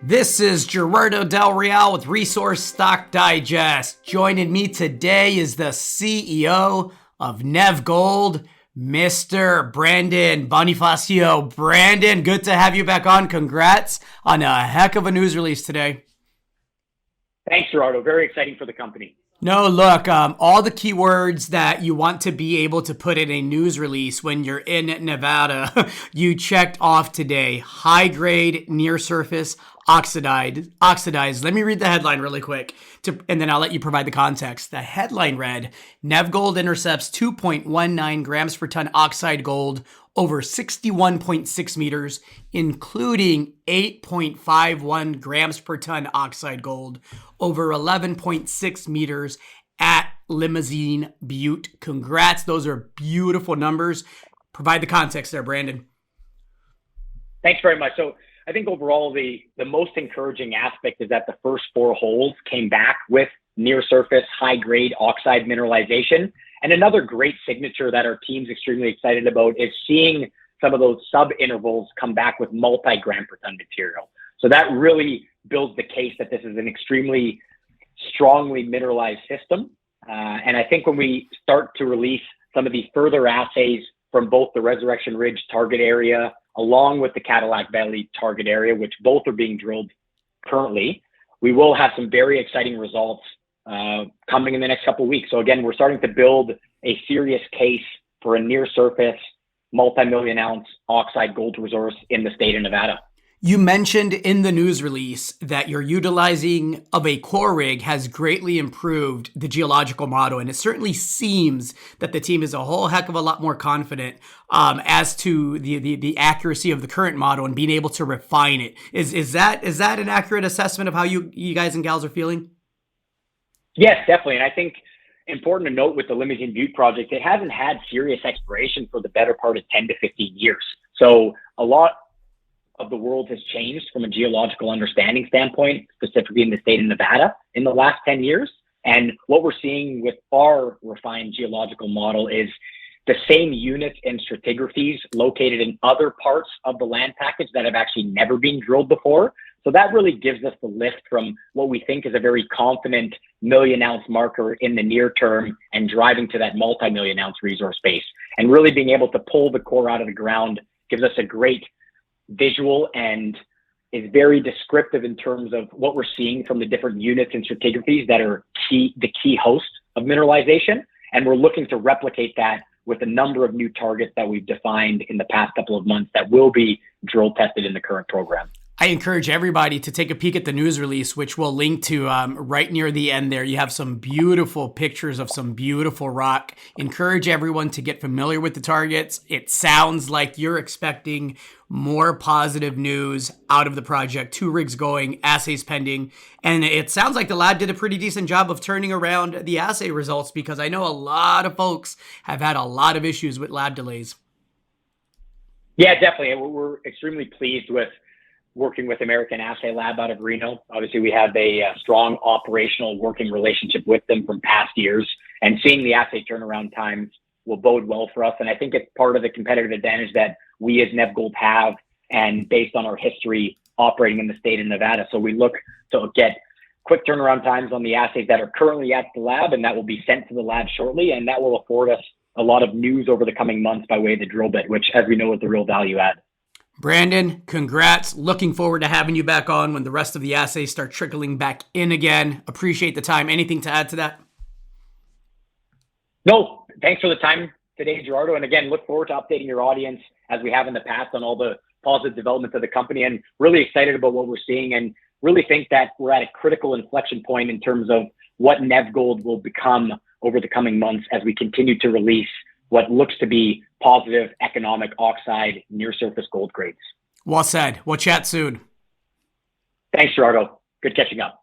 This is Gerardo Del Real with Resource Stock Digest. Joining me today is the CEO of Nevgold, Mr. Brandon Bonifacio. Brandon, good to have you back on. Congrats on a heck of a news release today. Thanks, Gerardo. Very exciting for the company. No, look, all the keywords that you want to be able to put in a news release when you're in Nevada, you checked off today. High grade, near surface, oxidized. Let me read the headline really quick, and then I'll let you provide the context. The headline read, Nevgold intercepts 2.19 grams per ton oxide gold over 61.6 meters, including 8.51 grams per ton oxide gold over 11.6 meters at Limousine Butte. Congrats. Those are beautiful numbers. Provide the context there, Brandon. Thanks very much. So I think overall, the most encouraging aspect is that the first four holes came back with near surface, high grade oxide mineralization. And another great signature that our team's extremely excited about is seeing some of those sub intervals come back with multi-gram per ton material. So that really builds the case that this is an extremely strongly mineralized system. And I think when we start to release some of these further assays from both the Resurrection Ridge target area, along with the Cadillac Valley target area, which both are being drilled currently, we will have some very exciting results coming in the next couple of weeks. So again, we're starting to build a serious case for a near surface multi-million ounce oxide gold resource in the state of Nevada. You mentioned in the news release that your utilizing of a core rig has greatly improved the geological model, and it certainly seems that the team is a whole heck of a lot more confident as to the accuracy of the current model and being able to refine it. Is that an accurate assessment of how you guys and gals are feeling? Yes, definitely. And I think important to note with the Limousine Butte project, it hasn't had serious exploration for the better part of 10 to 15 years. So a lot of the world has changed from a geological understanding standpoint, specifically in the state of Nevada in the last 10 years. And what we're seeing with our refined geological model is the same units and stratigraphies located in other parts of the land package that have actually never been drilled before. So that really gives us the lift from what we think is a very confident million ounce marker in the near term and driving to that multi-million ounce resource base. And really being able to pull the core out of the ground gives us a great visual and is very descriptive in terms of what we're seeing from the different units and stratigraphies that are the key host of mineralization. And we're looking to replicate that with a number of new targets that we've defined in the past couple of months that will be drill tested in the current program. I encourage everybody to take a peek at the news release, which we'll link to right near the end there. You have some beautiful pictures of some beautiful rock. Encourage everyone to get familiar with the targets. It sounds like you're expecting more positive news out of the project. 2 rigs going, assays pending. And it sounds like the lab did a pretty decent job of turning around the assay results, because I know a lot of folks have had a lot of issues with lab delays. Yeah, definitely. We're extremely pleased with working with American Assay Lab out of Reno. Obviously, we have a strong operational working relationship with them from past years, and seeing the assay turnaround times will bode well for us. And I think it's part of the competitive advantage that we as Nevgold have, and based on our history operating in the state of Nevada. So we look to get quick turnaround times on the assays that are currently at the lab, and that will be sent to the lab shortly. And that will afford us a lot of news over the coming months by way of the drill bit, which, as we know, is the real value add. Brandon, congrats. Looking forward to having you back on when the rest of the assays start trickling back in again. Appreciate the time. Anything to add to that? No, thanks for the time today, Gerardo. And again, look forward to updating your audience as we have in the past on all the positive developments of the company, and really excited about what we're seeing, and really think that we're at a critical inflection point in terms of what Nevgold will become over the coming months as we continue to release what looks to be positive economic oxide near surface gold grades. Well said. We'll chat soon. Thanks, Gerardo. Good catching up.